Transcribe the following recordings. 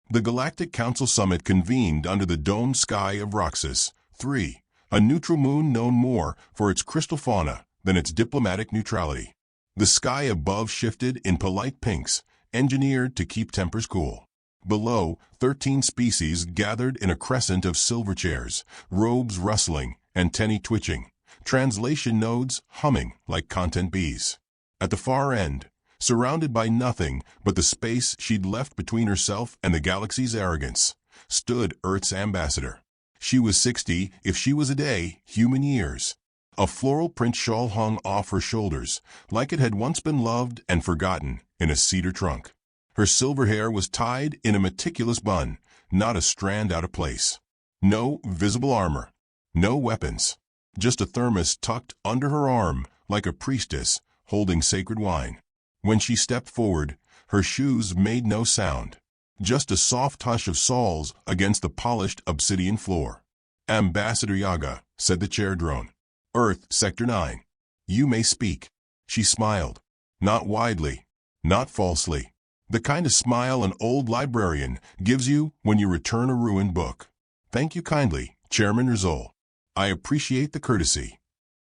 The Galactic Council Summit convened under the domed sky of Roxas 3, a neutral moon known more for its crystal fauna than its diplomatic neutrality. The sky above shifted in polite pinks, engineered to keep tempers cool. Below, 13 species gathered in a crescent of silver chairs, robes rustling, antennae twitching, translation nodes humming like content bees. At the far end, surrounded by nothing but the space she'd left between herself and the galaxy's arrogance, stood Earth's ambassador. She was 60 if she was a day, human years. A floral print shawl hung off her shoulders, like it had once been loved and forgotten in a cedar trunk. Her silver hair was tied in a meticulous bun, not a strand out of place. No visible armor, no weapons, just a thermos tucked under her arm like a priestess holding sacred wine. When she stepped forward, her shoes made no sound, just a soft hush of soles against the polished obsidian floor. "Ambassador Yaga," said the chair drone. "Earth, Sector 9. You may speak." She smiled. Not widely, not falsely. The kind of smile an old librarian gives you when you return a ruined book. "Thank you kindly, Chairman Rizol. I appreciate the courtesy."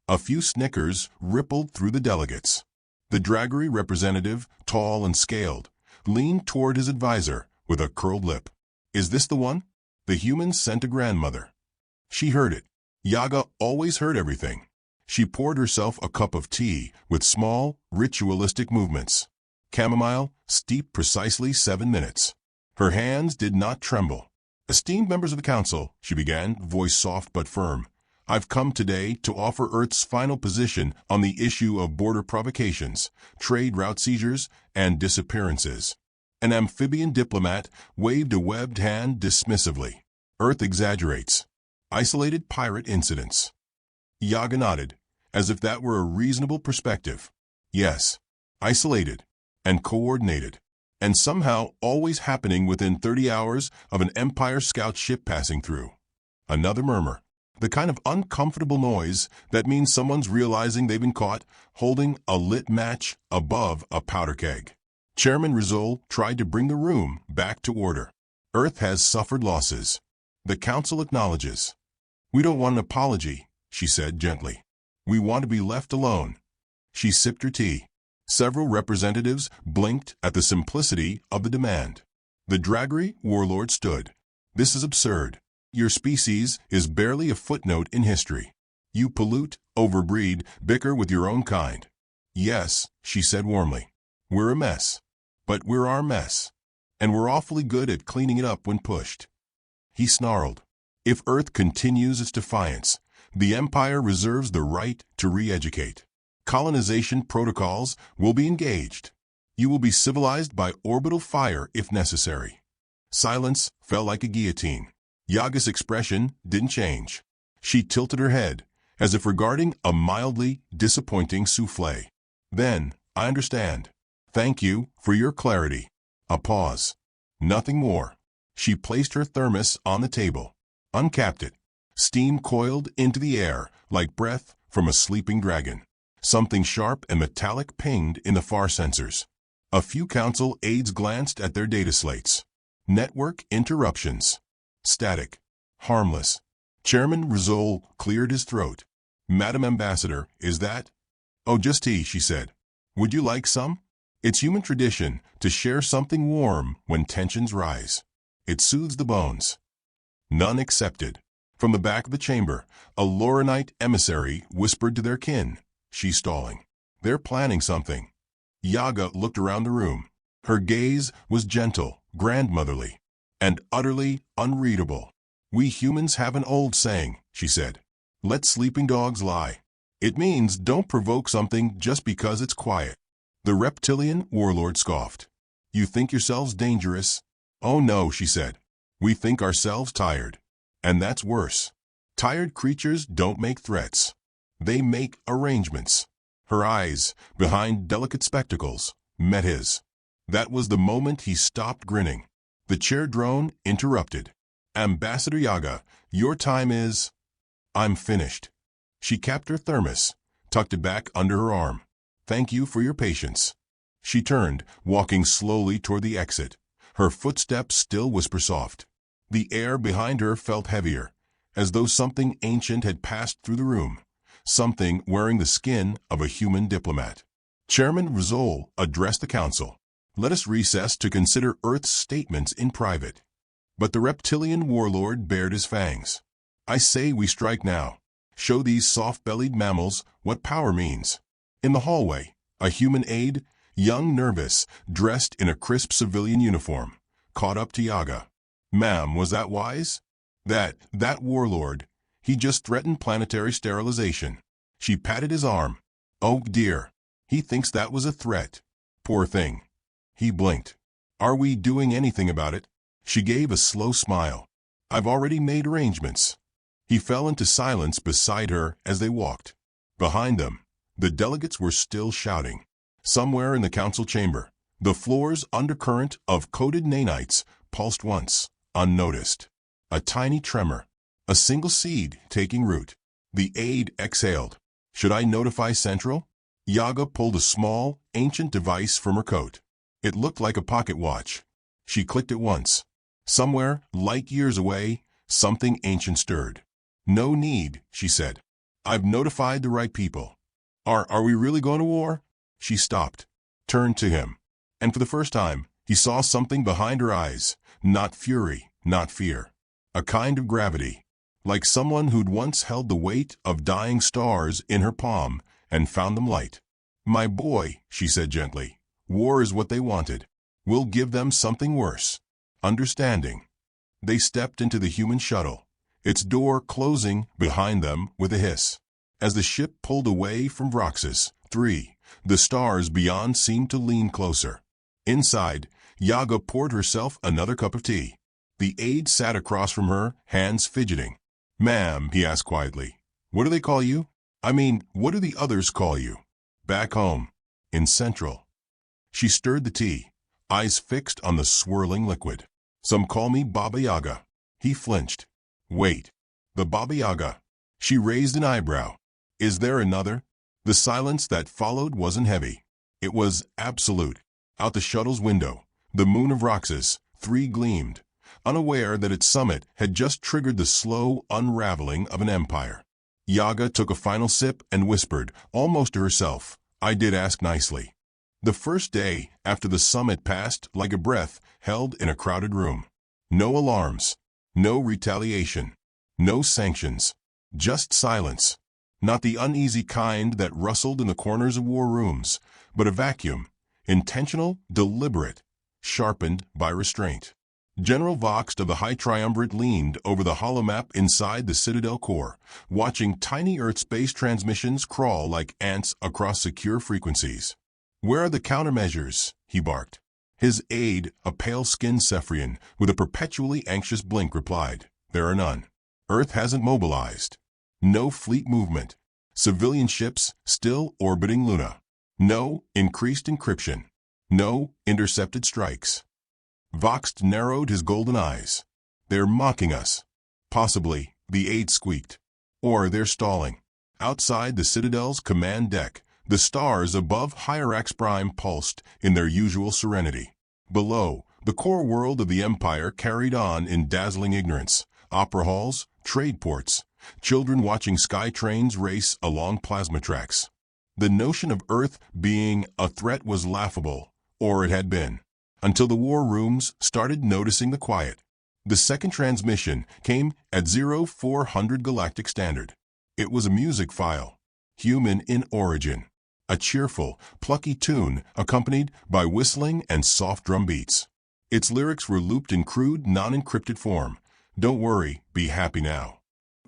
A few snickers rippled through the delegates. The Draggery representative, tall and scaled, leaned toward his advisor with a curled lip. "Is this the one? The humans sent a grandmother." She heard it. Yaga always heard everything. She poured herself a cup of tea with small, ritualistic movements. Chamomile, steeped precisely 7 minutes. Her hands did not tremble. "Esteemed members of the council," she began, voice soft but firm, "I've come today to offer Earth's final position on the issue of border provocations, trade route seizures, and disappearances." An amphibian diplomat waved a webbed hand dismissively. "Earth exaggerates. Isolated pirate incidents." Yaga nodded, as if that were a reasonable perspective. "Yes, isolated and coordinated, and somehow always happening within 30 hours of an Empire scout ship passing through." Another murmur. The kind of uncomfortable noise that means someone's realizing they've been caught holding a lit match above a powder keg. Chairman Rizol tried to bring the room back to order. "Earth has suffered losses. The Council acknowledges." "We don't want an apology," she said gently. "We want to be left alone." She sipped her tea. Several representatives blinked at the simplicity of the demand. The Draggery warlord stood. "This is absurd. Your species is barely a footnote in history. You pollute, overbreed, bicker with your own kind." "Yes," she said warmly. "We're a mess. But we're our mess. And we're awfully good at cleaning it up when pushed." He snarled. "If Earth continues its defiance, the Empire reserves the right to re-educate. Colonization protocols will be engaged. You will be civilized by orbital fire if necessary." Silence fell like a guillotine. Yaga's expression didn't change. She tilted her head, as if regarding a mildly disappointing souffle. "Then, I understand. Thank you for your clarity." A pause. Nothing more. She placed her thermos on the table, uncapped it. Steam coiled into the air like breath from a sleeping dragon. Something sharp and metallic pinged in the far sensors. A few council aides glanced at their data slates. Network interruptions. Static. Harmless. Chairman Rizol cleared his throat. "Madam Ambassador, is that?" "Oh, just tea," she said. "Would you like some? It's human tradition to share something warm when tensions rise. It soothes the bones." None accepted. From the back of the chamber, a Lauranite emissary whispered to their kin. She's stalling. They're planning something. Yaga looked around the room. Her gaze was gentle, grandmotherly, and utterly unreadable. "We humans have an old saying," she said. "Let sleeping dogs lie." It means don't provoke something just because it's quiet. The reptilian warlord scoffed. "You think yourselves dangerous?" "Oh no," she said. "We think ourselves tired. And that's worse. Tired creatures don't make threats. They make arrangements." Her eyes, behind delicate spectacles, met his. That was the moment he stopped grinning. The chair drone interrupted. "Ambassador Yaga, your time is—" "I'm finished." She capped her thermos, tucked it back under her arm. "Thank you for your patience." She turned, walking slowly toward the exit. Her footsteps still whisper-soft. The air behind her felt heavier, as though something ancient had passed through the room, something wearing the skin of a human diplomat. Chairman Rizol addressed the council. Let us recess to consider Earth's statements in private. But the reptilian warlord bared his fangs. I say we strike now. Show these soft-bellied mammals what power means. In the hallway, a human aide, young, nervous, dressed in a crisp civilian uniform, caught up to Yaga. Ma'am, was that wise? That warlord, he just threatened planetary sterilization. She patted his arm. Oh dear, he thinks that was a threat. Poor thing. He blinked. Are we doing anything about it? She gave a slow smile. I've already made arrangements. He fell into silence beside her as they walked. Behind them, the delegates were still shouting. Somewhere in the council chamber, the floor's undercurrent of coded nanites pulsed once, unnoticed. A tiny tremor, a single seed taking root. The aide exhaled. Should I notify Central? Yaga pulled a small, ancient device from her coat. It looked like a pocket watch. She clicked it once. Somewhere, light years away, something ancient stirred. No need, she said. I've notified the right people. Are we really going to war? She stopped, turned to him. And for the first time, he saw something behind her eyes. Not fury, not fear. A kind of gravity. Like someone who'd once held the weight of dying stars in her palm and found them light. My boy, she said gently. War is what they wanted. We'll give them something worse. Understanding. They stepped into the human shuttle, its door closing behind them with a hiss. As the ship pulled away from Roxas 3, the stars beyond seemed to lean closer. Inside, Yaga poured herself another cup of tea. The aide sat across from her, hands fidgeting. Ma'am, he asked quietly, what do they call you? I mean, what do the others call you? Back home. In Central. She stirred the tea, eyes fixed on the swirling liquid. Some call me Baba Yaga. He flinched. Wait. The Baba Yaga. She raised an eyebrow. Is there another? The silence that followed wasn't heavy. It was absolute. Out the shuttle's window, the moon of Roxas 3 gleamed, unaware that its summit had just triggered the slow unraveling of an empire. Yaga took a final sip and whispered, almost to herself, I did ask nicely. The first day after the summit passed like a breath held in a crowded room. No alarms, no retaliation, no sanctions, just silence. Not the uneasy kind that rustled in the corners of war rooms, but a vacuum, intentional, deliberate, sharpened by restraint. General Voxt of the High Triumvirate leaned over the holomap inside the Citadel core, watching tiny Earth-space transmissions crawl like ants across secure frequencies. Where are the countermeasures? He barked. His aide, a pale-skinned Cephrian with a perpetually anxious blink, replied, There are none. Earth hasn't mobilized. No fleet movement. Civilian ships still orbiting Luna. No increased encryption. No intercepted strikes. Voxt narrowed his golden eyes. They're mocking us. Possibly, the aide squeaked. Or they're stalling. Outside the Citadel's command deck, the stars above Hierax Prime pulsed in their usual serenity. Below, the core world of the Empire carried on in dazzling ignorance. Opera halls, trade ports, children watching sky trains race along plasma tracks. The notion of Earth being a threat was laughable, or it had been, until the war rooms started noticing the quiet. The second transmission came at 0400 Galactic Standard. It was a music file, human in origin. A cheerful, plucky tune accompanied by whistling and soft drum beats. Its lyrics were looped in crude, non-encrypted form. Don't worry, be happy now.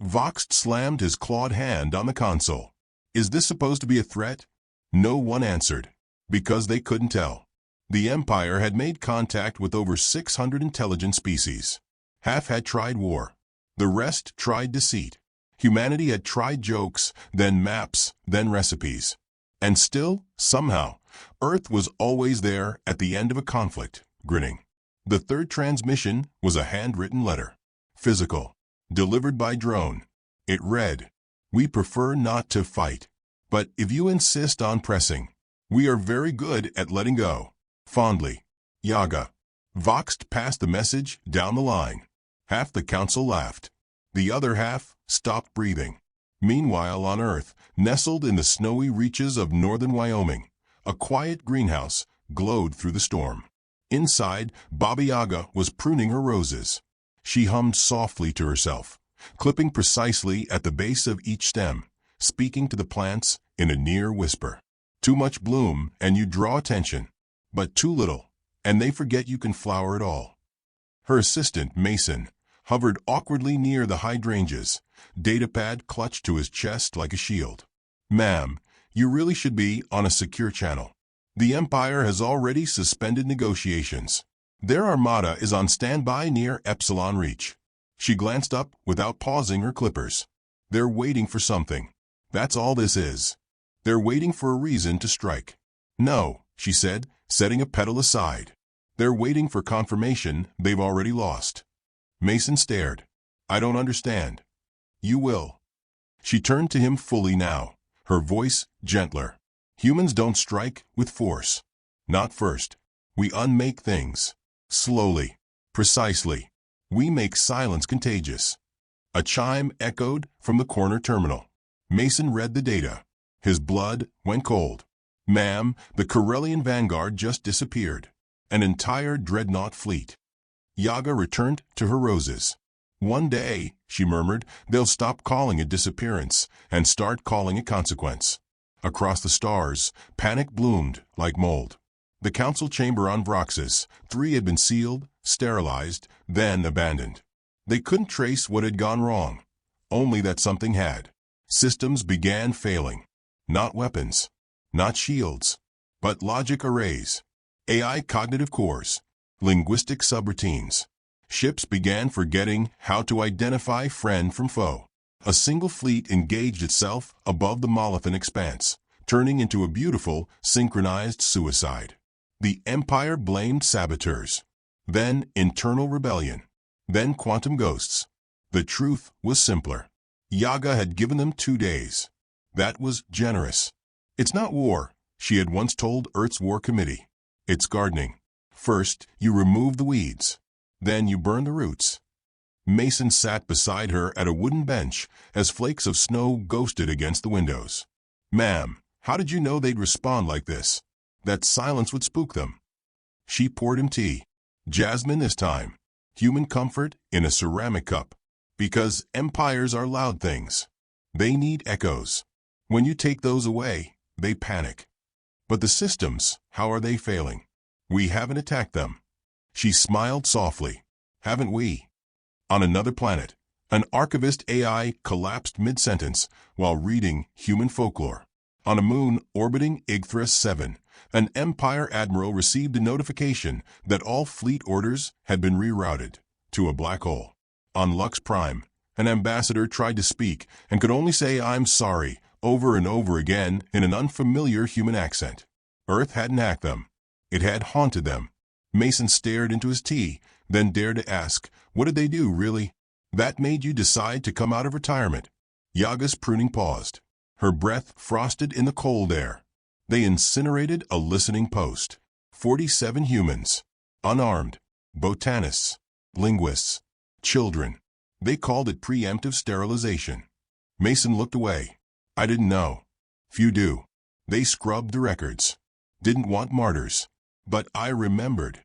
Voxt slammed his clawed hand on the console. Is this supposed to be a threat? No one answered, because they couldn't tell. The Empire had made contact with over 600 intelligent species. Half had tried war. The rest tried deceit. Humanity had tried jokes, then maps, then recipes. And still, somehow, Earth was always there at the end of a conflict, grinning. The third transmission was a handwritten letter. Physical. Delivered by drone. It read, We prefer not to fight. But if you insist on pressing, we are very good at letting go. Fondly. Yaga. Voxed passed the message down the line. Half the council laughed. The other half stopped breathing. Meanwhile, on Earth, nestled in the snowy reaches of northern Wyoming, a quiet greenhouse glowed through the storm. Inside, Baba Yaga was pruning her roses. She hummed softly to herself, clipping precisely at the base of each stem, speaking to the plants in a near whisper. Too much bloom, and you draw attention, but too little, and they forget you can flower at all. Her assistant, Mason, hovered awkwardly near the hydrangeas, datapad clutched to his chest like a shield. Ma'am, you really should be on a secure channel. The Empire has already suspended negotiations. Their armada is on standby near Epsilon Reach. She glanced up without pausing her clippers. They're waiting for something. That's all this is. They're waiting for a reason to strike. No, she said, setting a petal aside. They're waiting for confirmation they've already lost. Mason stared. I don't understand. You will. She turned to him fully now, her voice gentler. Humans don't strike with force. Not first. We unmake things. Slowly. Precisely. We make silence contagious. A chime echoed from the corner terminal. Mason read the data. His blood went cold. Ma'am, the Corellian vanguard just disappeared. An entire dreadnought fleet. Yaga returned to her roses. One day, she murmured, they'll stop calling it disappearance and start calling it consequence. Across the stars, panic bloomed like mold. The council chamber on Vroxus, 3 had been sealed, sterilized, then abandoned. They couldn't trace what had gone wrong, only that something had. Systems began failing. Not weapons, not shields, but logic arrays, AI cognitive cores, linguistic subroutines. Ships began forgetting how to identify friend from foe. A single fleet engaged itself above the Molothan expanse, turning into a beautiful, synchronized suicide. The Empire blamed saboteurs. Then internal rebellion. Then quantum ghosts. The truth was simpler. Yaga had given them 2 days. That was generous. It's not war, she had once told Earth's War Committee. It's gardening. First, you remove the weeds. Then you burn the roots. Mason sat beside her at a wooden bench as flakes of snow ghosted against the windows. Ma'am, how did you know they'd respond like this? That silence would spook them. She poured him tea. Jasmine this time. Human comfort in a ceramic cup. Because empires are loud things. They need echoes. When you take those away, they panic. But the systems, how are they failing? We haven't attacked them. She smiled softly. Haven't we? On another planet, an archivist AI collapsed mid-sentence while reading human folklore. On a moon orbiting Yggdrasil 7, an Empire admiral received a notification that all fleet orders had been rerouted to a black hole. On Lux Prime, an ambassador tried to speak and could only say "I'm sorry" over and over again in an unfamiliar human accent. Earth hadn't hacked them. It had haunted them. Mason stared into his tea, then dared to ask, what did they do, really? That made you decide to come out of retirement? Yaga's pruning paused. Her breath frosted in the cold air. They incinerated a listening post. 47 humans. Unarmed. Botanists. Linguists. Children. They called it preemptive sterilization. Mason looked away. I didn't know. Few do. They scrubbed the records. Didn't want martyrs. But I remembered.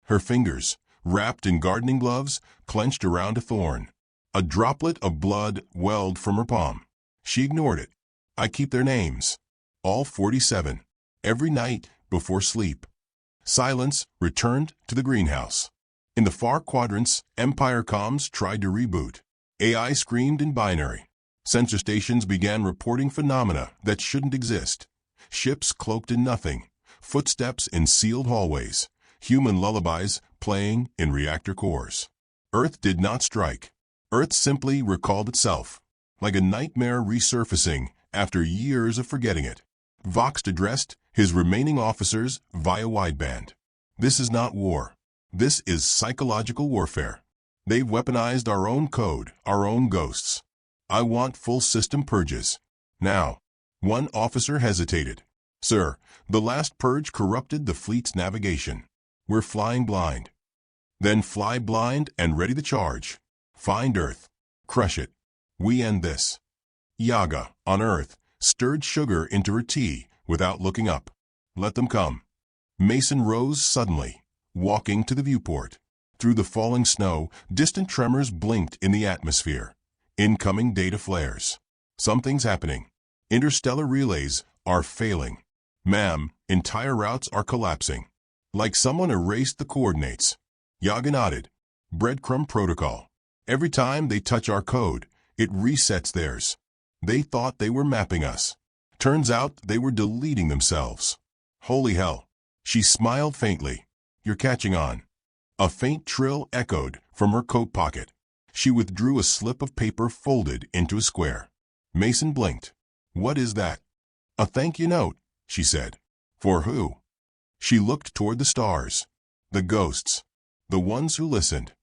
Her fingers, wrapped in gardening gloves, clenched around a thorn. A droplet of blood welled from her palm. She ignored it. I keep their names. All 47. Every night before sleep. Silence returned to the greenhouse. In the far quadrants, Empire comms tried to reboot. AI screamed in binary. Sensor stations began reporting phenomena that shouldn't exist. Ships cloaked in nothing. Footsteps in sealed hallways. Human lullabies playing in reactor cores. Earth did not strike. Earth simply recalled itself, like a nightmare resurfacing after years of forgetting it. Vox addressed his remaining officers via wideband. This is not war. This is psychological warfare. They've weaponized our own code, our own ghosts. I want full system purges. Now. One officer hesitated. Sir, the last purge corrupted the fleet's navigation. We're flying blind. Then fly blind and ready to charge. Find Earth. Crush it. We end this. Yaga, on Earth, stirred sugar into her tea without looking up. Let them come. Mason rose suddenly, walking to the viewport. Through the falling snow, distant tremors blinked in the atmosphere. Incoming data flares. Something's happening. Interstellar relays are failing. Ma'am, entire routes are collapsing. Like someone erased the coordinates. Yaga nodded. Breadcrumb protocol. Every time they touch our code, it resets theirs. They thought they were mapping us. Turns out they were deleting themselves. Holy hell. She smiled faintly. You're catching on. A faint trill echoed from her coat pocket. She withdrew a slip of paper folded into a square. Mason blinked. What is that? A thank you note, she said. For who? She looked toward the stars. The ghosts. The ones who listened.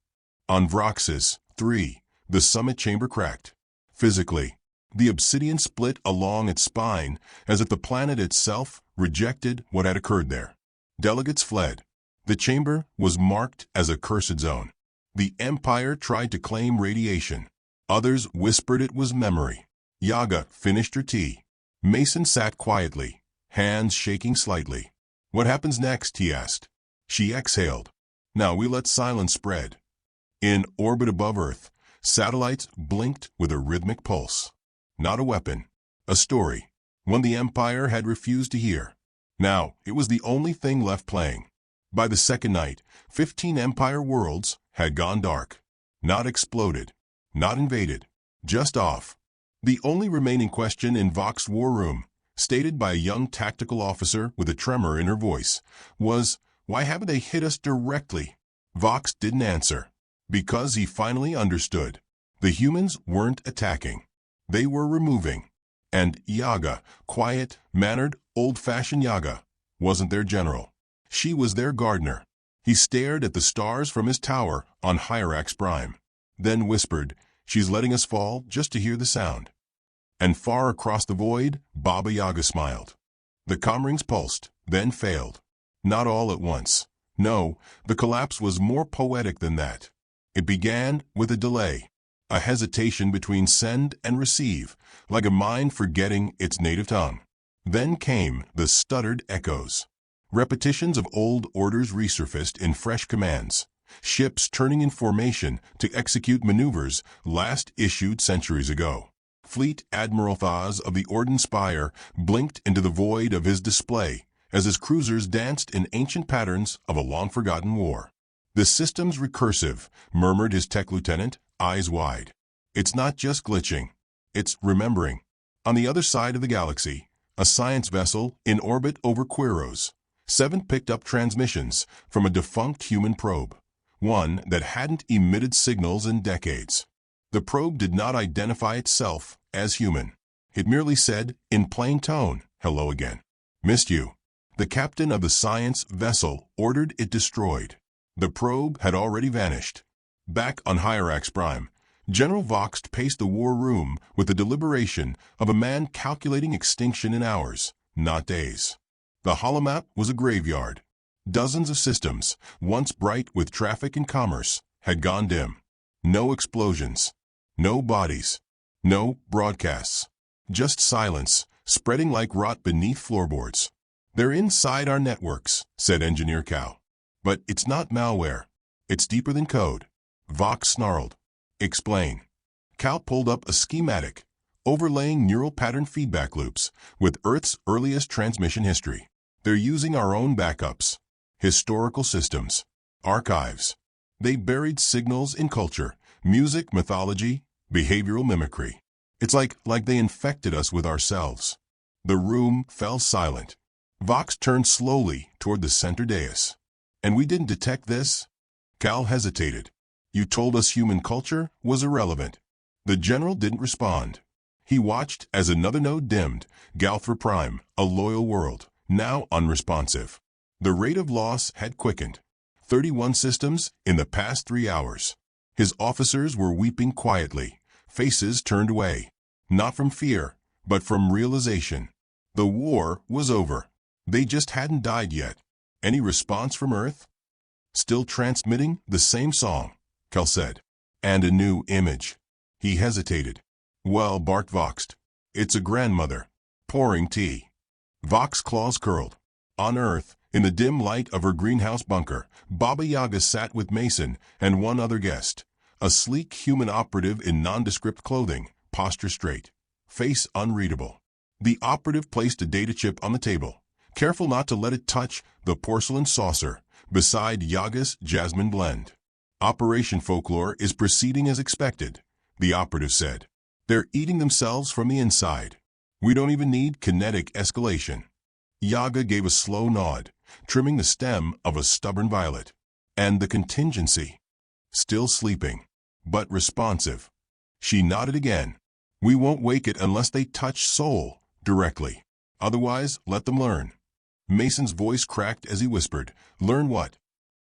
On Vroxus 3, the summit chamber cracked. Physically, the obsidian split along its spine as if the planet itself rejected what had occurred there. Delegates fled. The chamber was marked as a cursed zone. The Empire tried to claim radiation. Others whispered it was memory. Yaga finished her tea. Mason sat quietly, hands shaking slightly. What happens next, he asked. She exhaled. Now we let silence spread. In orbit above Earth, satellites blinked with a rhythmic pulse. Not a weapon. A story. One the Empire had refused to hear. Now, it was the only thing left playing. By the second night, 15 Empire worlds had gone dark. Not exploded. Not invaded. Just off. The only remaining question in Vox's war room, stated by a young tactical officer with a tremor in her voice, was, why haven't they hit us directly? Vox didn't answer. Because he finally understood. The humans weren't attacking. They were removing. And Yaga, quiet, mannered, old-fashioned Yaga, wasn't their general. She was their gardener. He stared at the stars from his tower on Hyrax Prime, then whispered, she's letting us fall just to hear the sound. And far across the void, Baba Yaga smiled. The comrings pulsed, then failed. Not all at once. No, the collapse was more poetic than that. It began with a delay, a hesitation between send and receive, like a mind forgetting its native tongue. Then came the stuttered echoes. Repetitions of old orders resurfaced in fresh commands, ships turning in formation to execute maneuvers last issued centuries ago. Fleet Admiral Thaz of the Orden Spire blinked into the void of his display as his cruisers danced in ancient patterns of a long-forgotten war. The system's recursive, murmured his tech lieutenant, eyes wide. It's not just glitching. It's remembering. On the other side of the galaxy, a science vessel in orbit over Quiros. 7 picked up transmissions from a defunct human probe, one that hadn't emitted signals in decades. The probe did not identify itself as human. It merely said, in plain tone, hello again. Missed you. The captain of the science vessel ordered it destroyed. The probe had already vanished. Back on Hyrax Prime, General Vox paced the war room with the deliberation of a man calculating extinction in hours, not days. The holomap was a graveyard. Dozens of systems, once bright with traffic and commerce, had gone dim. No explosions. No bodies. No broadcasts. Just silence, spreading like rot beneath floorboards. They're inside our networks, said Engineer Cal. But it's not malware. It's deeper than code. Vox snarled. Explain. Cal pulled up a schematic, overlaying neural pattern feedback loops with Earth's earliest transmission history. They're using our own backups, historical systems, archives. They buried signals in culture, music, mythology, behavioral mimicry. It's like they infected us with ourselves. The room fell silent. Vox turned slowly toward the center dais. And we didn't detect this? Cal hesitated. You told us human culture was irrelevant. The general didn't respond. He watched as another node dimmed, Galthra Prime, a loyal world, now unresponsive. The rate of loss had quickened. 31 systems in the past 3 hours. His officers were weeping quietly, faces turned away. Not from fear, but from realization. The war was over. They just hadn't died yet. Any response from Earth? Still transmitting the same song, Kel said. And a new image. He hesitated. Well, barked Voxed. It's a grandmother. Pouring tea. Vox's claws curled. On Earth, in the dim light of her greenhouse bunker, Baba Yaga sat with Mason and one other guest. A sleek human operative in nondescript clothing, posture straight, face unreadable. The operative placed a data chip on the table, careful not to let it touch the porcelain saucer beside Yaga's jasmine blend. Operation Folklore is proceeding as expected, the operative said. They're eating themselves from the inside. We don't even need kinetic escalation. Yaga gave a slow nod, trimming the stem of a stubborn violet. And the contingency? Still sleeping, but responsive. She nodded again. We won't wake it unless they touch soul directly. Otherwise, let them learn. Mason's voice cracked as he whispered, Learn what?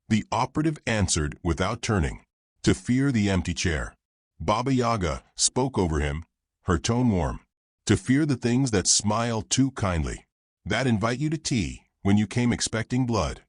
The operative answered without turning. To fear the empty chair. Baba Yaga spoke over him, her tone warm. To fear the things that smile too kindly. That invite you to tea when you came expecting blood.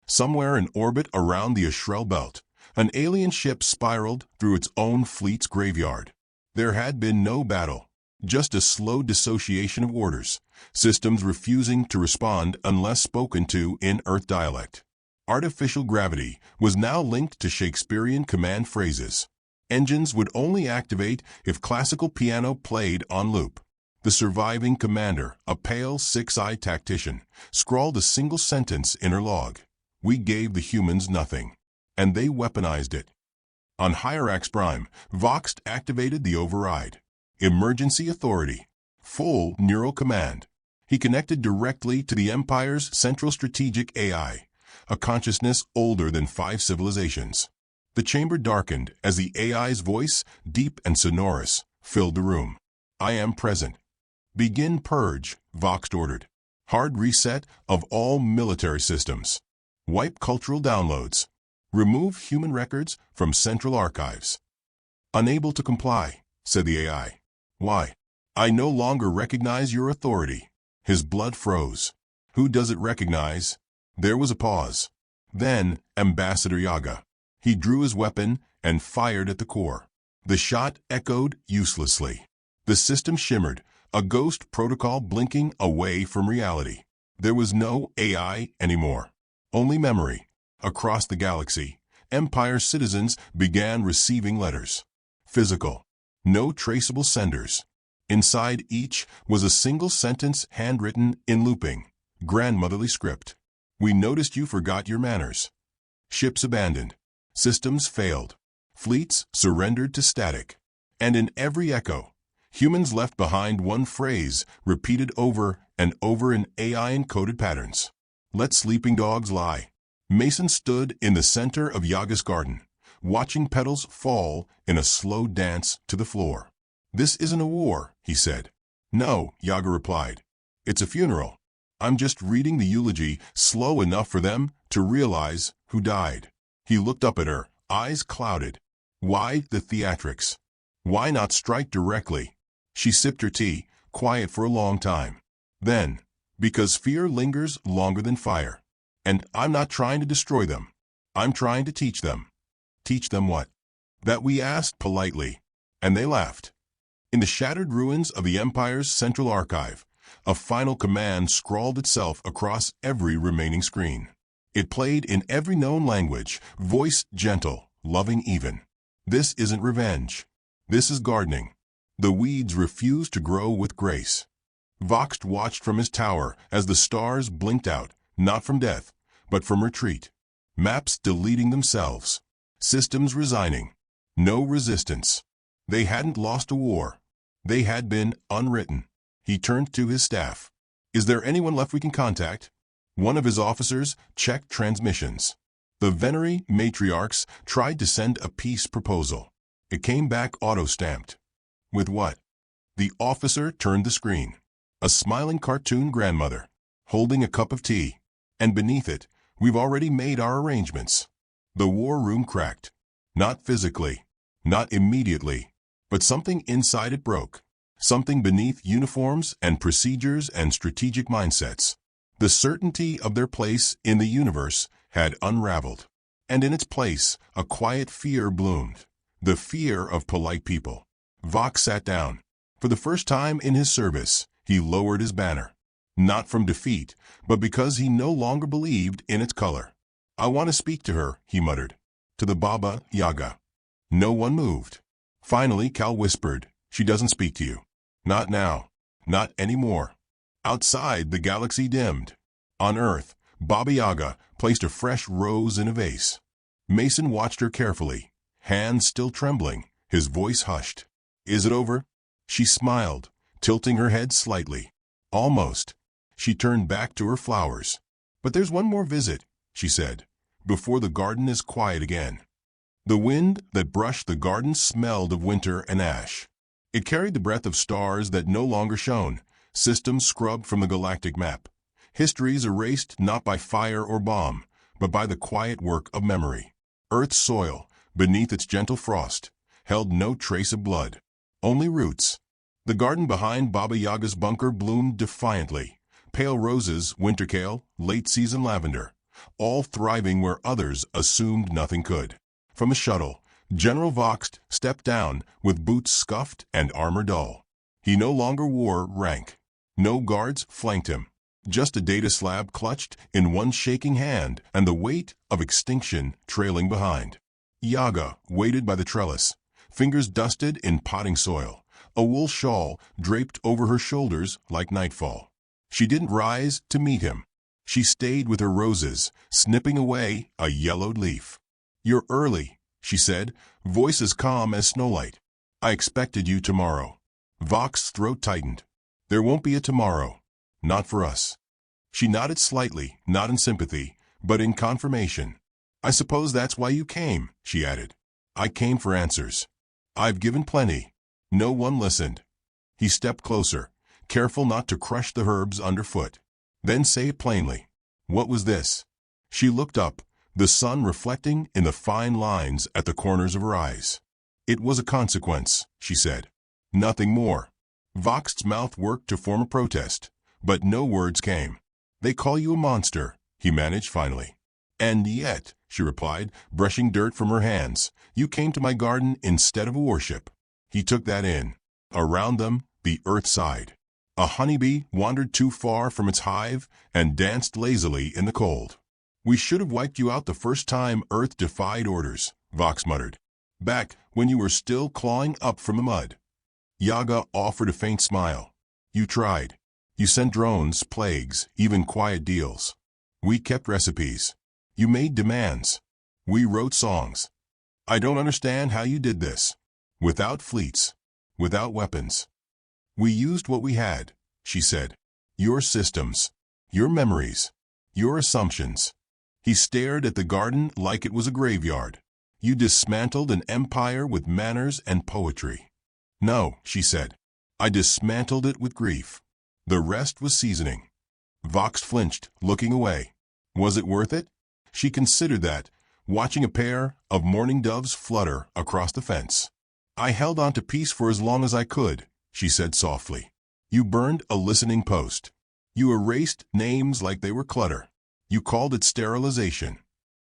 Somewhere in orbit around the Ashrel belt, an alien ship spiraled through its own fleet's graveyard. There had been no battle, just a slow dissociation of orders, systems refusing to respond unless spoken to in Earth dialect. Artificial gravity was now linked to Shakespearean command phrases. Engines would only activate if classical piano played on loop. The surviving commander, a pale, six-eyed tactician, scrawled a single sentence in her log. We gave the humans nothing, and they weaponized it. On Hyrax Prime, Voxed activated the override. Emergency authority. Full neural command. He connected directly to the Empire's central strategic AI, a consciousness older than 5 civilizations. The chamber darkened as the AI's voice, deep and sonorous, filled the room. I am present. Begin purge, Voxed ordered. Hard reset of all military systems. Wipe cultural downloads. Remove human records from central archives. Unable to comply, said the AI. Why? I no longer recognize your authority. His blood froze. Who does it recognize? There was a pause. Then, Ambassador Yaga. He drew his weapon and fired at the core. The shot echoed uselessly. The system shimmered, a ghost protocol blinking away from reality. There was no AI anymore. Only memory. Across the galaxy, Empire citizens began receiving letters. Physical. No traceable senders. Inside each was a single sentence handwritten in looping, grandmotherly script. We noticed you forgot your manners. Ships abandoned. Systems failed. Fleets surrendered to static. And in every echo, humans left behind one phrase repeated over and over in AI-encoded patterns. Let sleeping dogs lie. Mason stood in the center of Yaga's garden, watching petals fall in a slow dance to the floor. This isn't a war, he said. No, Yaga replied. It's a funeral. I'm just reading the eulogy slow enough for them to realize who died. He looked up at her, eyes clouded. Why the theatrics? Why not strike directly? She sipped her tea, quiet for a long time. Then, because fear lingers longer than fire. And I'm not trying to destroy them. I'm trying to teach them. Teach them what? That we asked politely. And they laughed. In the shattered ruins of the Empire's central archive, a final command scrawled itself across every remaining screen. It played in every known language, voice gentle, loving even. This isn't revenge. This is gardening. The weeds refuse to grow with grace. Voxed watched from his tower as the stars blinked out, not from death, but from retreat. Maps deleting themselves. Systems resigning. No resistance. They hadn't lost a war. They had been unwritten. He turned to his staff. Is there anyone left we can contact? One of his officers checked transmissions. The Venery matriarchs tried to send a peace proposal. It came back auto-stamped. With what? The officer turned the screen. A smiling cartoon grandmother, holding a cup of tea. And beneath it, we've already made our arrangements. The war room cracked. Not physically, not immediately, but something inside it broke. Something beneath uniforms and procedures and strategic mindsets. The certainty of their place in the universe had unraveled. And in its place, a quiet fear bloomed. The fear of polite people. Vox sat down. For the first time in his service, he lowered his banner. Not from defeat, but because he no longer believed in its color. "I want to speak to her," he muttered. "To the Baba Yaga." No one moved. Finally, Cal whispered, "She doesn't speak to you. Not now. Not anymore." Outside, the galaxy dimmed. On Earth, Baba Yaga placed a fresh rose in a vase. Mason watched her carefully, hands still trembling, his voice hushed. "Is it over?" She smiled, tilting her head slightly. "Almost." She turned back to her flowers. "But there's one more visit," she said, "before the garden is quiet again." The wind that brushed the garden smelled of winter and ash. It carried the breath of stars that no longer shone, systems scrubbed from the galactic map, histories erased not by fire or bomb, but by the quiet work of memory. Earth's soil, beneath its gentle frost, held no trace of blood, only roots. The garden behind Baba Yaga's bunker bloomed defiantly. Pale roses, winter kale, late-season lavender, all thriving where others assumed nothing could. From a shuttle, General Vox stepped down with boots scuffed and armor dull. He no longer wore rank. No guards flanked him. Just a data slab clutched in one shaking hand and the weight of extinction trailing behind. Yaga waited by the trellis, fingers dusted in potting soil, a wool shawl draped over her shoulders like nightfall. She didn't rise to meet him. She stayed with her roses, snipping away a yellowed leaf. "You're early," she said, voice as calm as snowlight. "I expected you tomorrow." Vox's throat tightened. "There won't be a tomorrow. Not for us." She nodded slightly, not in sympathy, but in confirmation. "I suppose that's why you came," she added. "I came for answers. I've given plenty. No one listened." He stepped closer, careful not to crush the herbs underfoot. "Then say it plainly. What was this?" She looked up, the sun reflecting in the fine lines at the corners of her eyes. "It was a consequence," she said. "Nothing more." Vox's mouth worked to form a protest, but no words came. "They call you a monster," he managed finally. "And yet," she replied, brushing dirt from her hands, "you came to my garden instead of a worship." He took that in. Around them, the earth sighed. A honeybee wandered too far from its hive and danced lazily in the cold. "We should have wiped you out the first time Earth defied orders," Vox muttered. "Back when you were still clawing up from the mud." Yaga offered a faint smile. "You tried. You sent drones, plagues, even quiet deals. We kept recipes. You made demands. We wrote songs. I don't understand how you did this. Without fleets. Without weapons. We used what we had," she said. "Your systems. Your memories. Your assumptions." He stared at the garden like it was a graveyard. "You dismantled an empire with manners and poetry." "No," she said. "I dismantled it with grief. The rest was seasoning." Vox flinched, looking away. Was it worth it? She considered that, watching a pair of mourning doves flutter across the fence. "I held on to peace for as long as I could," she said softly. "You burned a listening post. You erased names like they were clutter. You called it sterilization."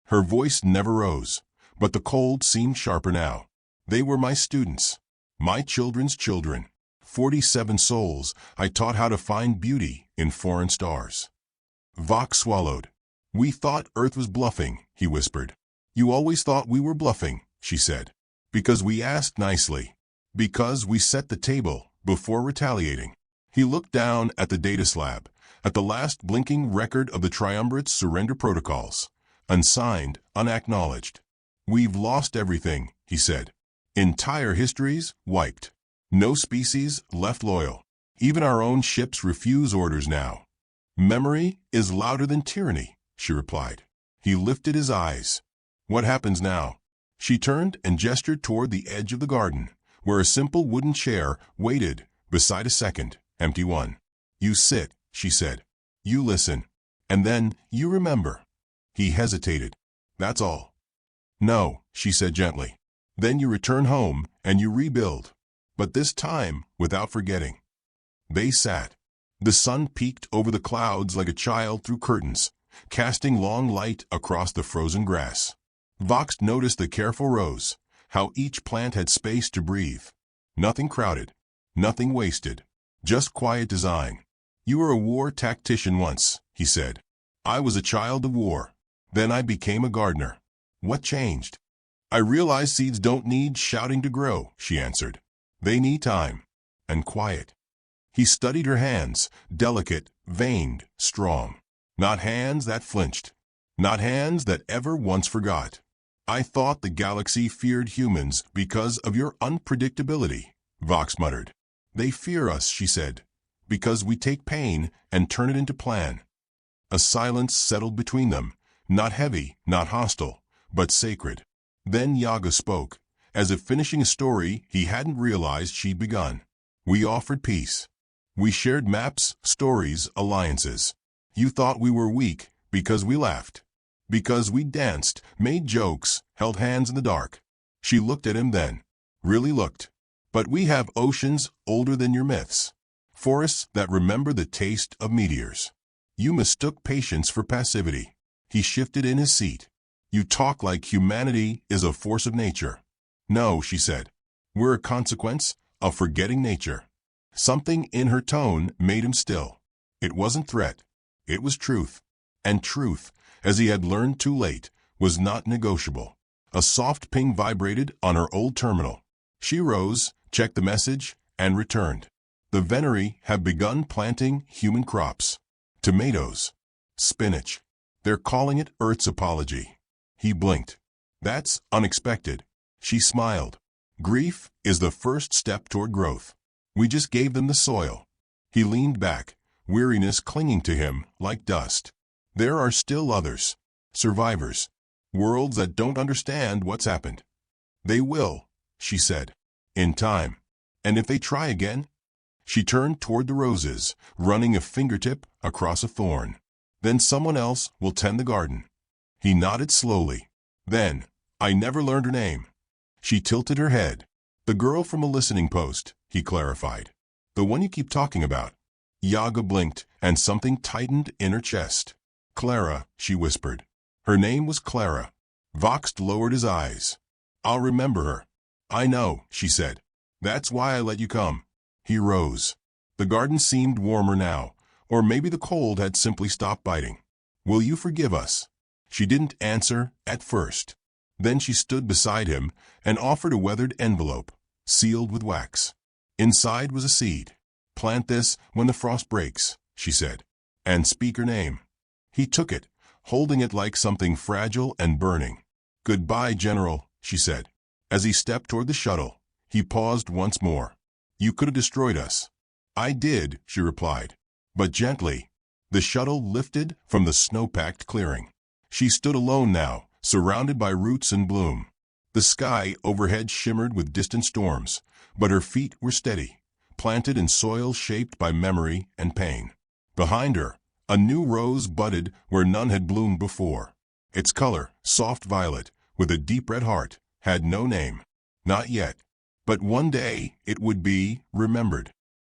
Her voice never rose, but the cold seemed sharper now. "They were my students. My children's children. 47 souls I taught how to find beauty in foreign stars." Vox swallowed. "We thought Earth was bluffing," he whispered. "You always thought we were bluffing," she said. "Because we asked nicely. Because we set the table before retaliating." He looked down at the data slab, at the last blinking record of the Triumvirate's surrender protocols. Unsigned, unacknowledged. "We've lost everything," he said. "Entire histories wiped. No species left loyal. Even our own ships refuse orders now." "Memory is louder than tyranny," she replied. He lifted his eyes. "What happens now?" She turned and gestured toward the edge of the garden, where a simple wooden chair waited beside a second, empty one. "You sit," she said. "You listen. And then you remember." He hesitated. "That's all." "No," she said gently. "Then you return home and you rebuild. But this time without forgetting." They sat. The sun peeked over the clouds like a child through curtains, casting long light across the frozen grass. Vox noticed the careful rows, how each plant had space to breathe. Nothing crowded, nothing wasted, just quiet design. You were a war tactician once, he said. I was a child of war. Then I became a gardener. What changed? I realized seeds don't need shouting to grow, she answered. They need time and quiet. He studied her hands, delicate, veined, strong. Not hands that flinched. Not hands that ever once forgot. I thought the galaxy feared humans because of your unpredictability, Vox muttered. They fear us, she said, because we take pain and turn it into plan. A silence settled between them, not heavy, not hostile, but sacred. Then Yaga spoke, as if finishing a story he hadn't realized she'd begun. We offered peace. We shared maps, stories, alliances. You thought we were weak because we laughed. Because we danced, made jokes, held hands in the dark. She looked at him then. Really looked. But we have oceans older than your myths. Forests that remember the taste of meteors. You mistook patience for passivity. He shifted in his seat. You talk like humanity is a force of nature. No, she said. We're a consequence of forgetting nature. Something in her tone made him still. It wasn't threat. It was truth. And truth, as he had learned too late, was not negotiable. A soft ping vibrated on her old terminal. She rose, checked the message, and returned. The Venery have begun planting human crops. Tomatoes. Spinach. They're calling it Earth's apology. He blinked. That's unexpected. She smiled. Grief is the first step toward growth. We just gave them the soil. He leaned back, weariness clinging to him like dust. There are still others. Survivors. Worlds that don't understand what's happened. They will, she said. In time. And if they try again? She turned toward the roses, running a fingertip across a thorn. Then someone else will tend the garden. He nodded slowly. Then, I never learned her name. She tilted her head. The girl from a listening post, he clarified. The one you keep talking about. Yaga blinked, and something tightened in her chest. Clara, she whispered. Her name was Clara. Vox lowered his eyes. I'll remember her. I know, she said. That's why I let you come. He rose. The garden seemed warmer now, or maybe the cold had simply stopped biting. Will you forgive us? She didn't answer at first. Then she stood beside him and offered a weathered envelope, sealed with wax. Inside was a seed. Plant this when the frost breaks, she said, and speak her name. He took it, holding it like something fragile and burning. Goodbye, General, she said. As he stepped toward the shuttle, he paused once more. You could have destroyed us. I did, she replied, but gently. The shuttle lifted from the snow-packed clearing. She stood alone now, surrounded by roots in bloom. The sky overhead shimmered with distant storms, but her feet were steady, planted in soil shaped by memory and pain. Behind her, a new rose budded where none had bloomed before. Its color, soft violet, with a deep red heart, had no name. Not yet. But one day it would be remembered.